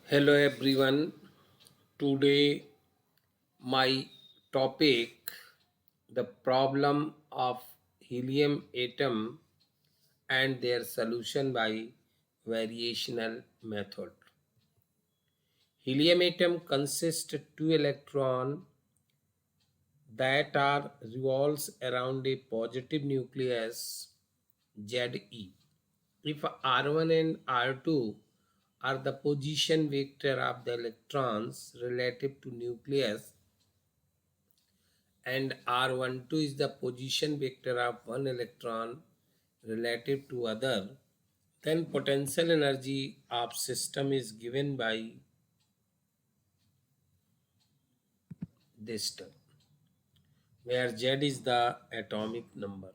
Hello everyone. Today my topic, the problem of helium atom and their solution by variational method. Helium atom consists two electron that are revolves around a positive nucleus Ze. If R1 and R2 are the position vector of the electrons relative to nucleus, and R12 is the position vector of one electron relative to other, then potential energy of system is given by this term, where Z is the atomic number.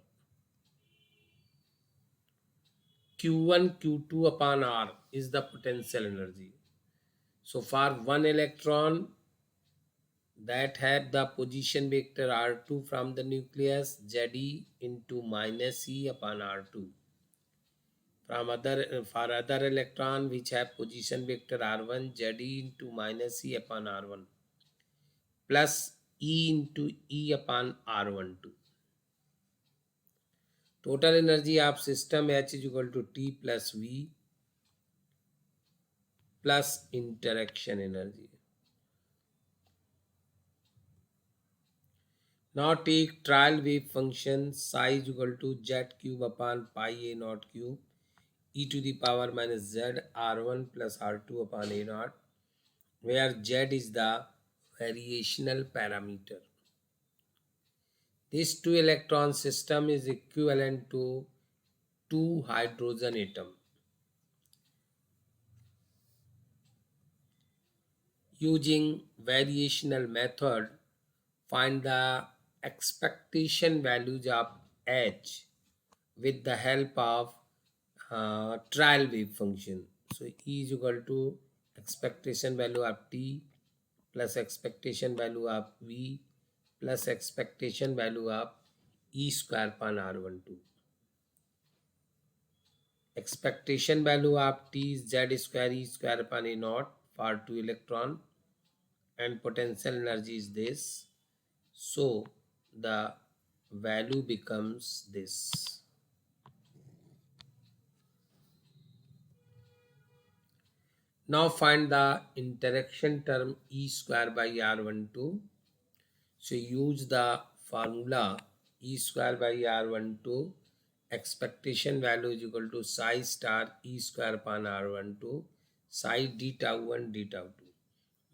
Q1 Q2 upon R is the potential energy. So for one electron that have the position vector R2 from the nucleus, Ze into minus E upon R2. From other for other electron which have position vector R1, Ze into minus E upon R1 plus E into E upon R12. Total energy of system H is equal to T plus V plus interaction energy. Now take trial wave function psi is equal to Z cube upon pi A naught cube e to the power minus Z R1 plus R2 upon A naught, where Z is the variational parameter. This two electron system is equivalent to two hydrogen atom. Using variational method, find the expectation values of H with the help of trial wave function. So E is equal to expectation value of T plus expectation value of V plus expectation value of E square upon R12. Expectation value of T is Z square E square upon A naught for 2 electron, and potential energy is this. So the value becomes this. Now find the interaction term E square by R12. So use the formula E square by R12. Expectation value is equal to psi star E square upon R12 psi d tau 1 d tau 2.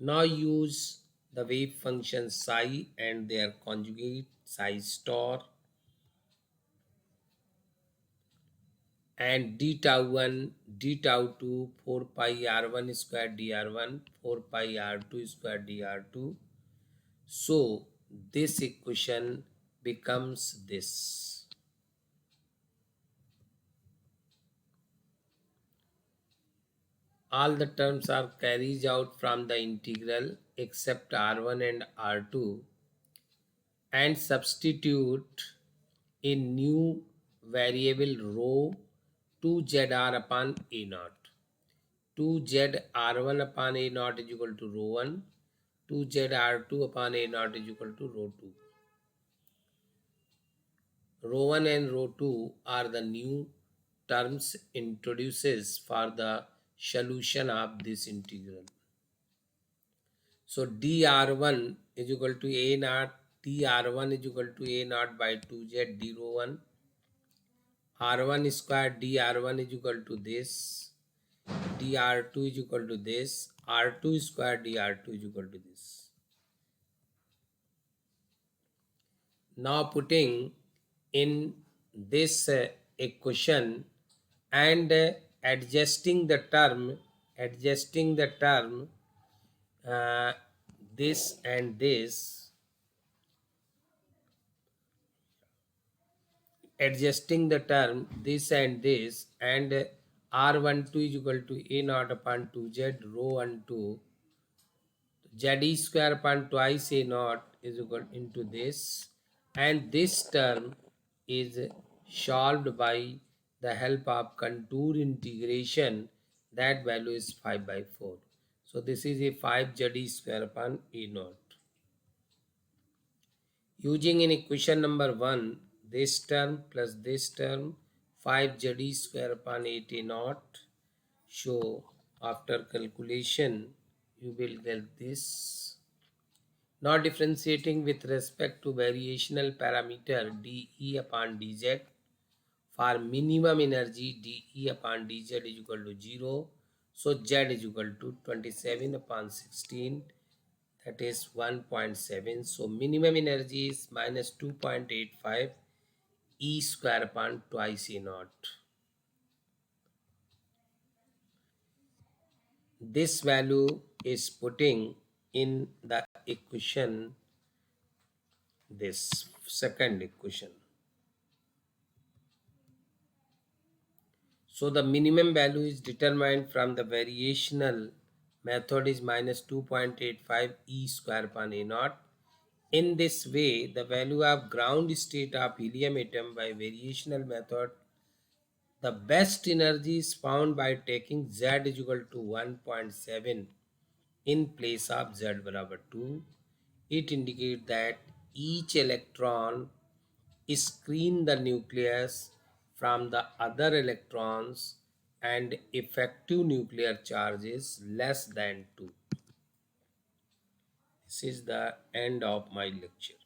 Now use the wave function psi and their conjugate psi star and d tau 1 d tau 2 4 pi r1 square dr1 4 pi r2 square dr2. So this equation becomes this. All the terms are carried out from the integral except r1 and r2, and substitute in new variable rho 2zr upon a naught. 2z r1 upon a naught is equal to rho 1, 2z r2 upon a naught is equal to rho 2. Rho 1 and rho 2 are the new terms introduces for the solution of this integral. So dr1 is equal to a naught, dr1 is equal to a naught by 2z d rho 1, r1 square dr1 is equal to this, dr2 is equal to this, r2 square dr2 is equal to this. Now putting in this equation and adjusting the term uh, this and this, adjusting the term this and this, and r12 is equal to a naught upon 2z rho 12 z square upon twice a naught is equal into this, and this term is solved by the help of contour integration. That value is 5 by 4. So this is a 5 Z square upon E naught. Using in equation number 1, this term plus this term 5 Z square upon 8 A naught. So after calculation, you will get this. Now differentiating with respect to variational parameter dE upon dz, for minimum energy dE upon dz is equal to 0. So z is equal to 27 upon 16, that is 1.7. So minimum energy is minus 2.85 E square upon twice E naught. This value is putting in the equation, this second equation. So the minimum value is determined from the variational method is minus 2.85 E square upon A naught. In this way, the value of ground state of helium atom by variational method, the best energy is found by taking Z is equal to 1.7 in place of Z barabar 2. It indicates that each electron screen the nucleus from the other electrons and effective nuclear charge is less than 2. This is the end of my lecture.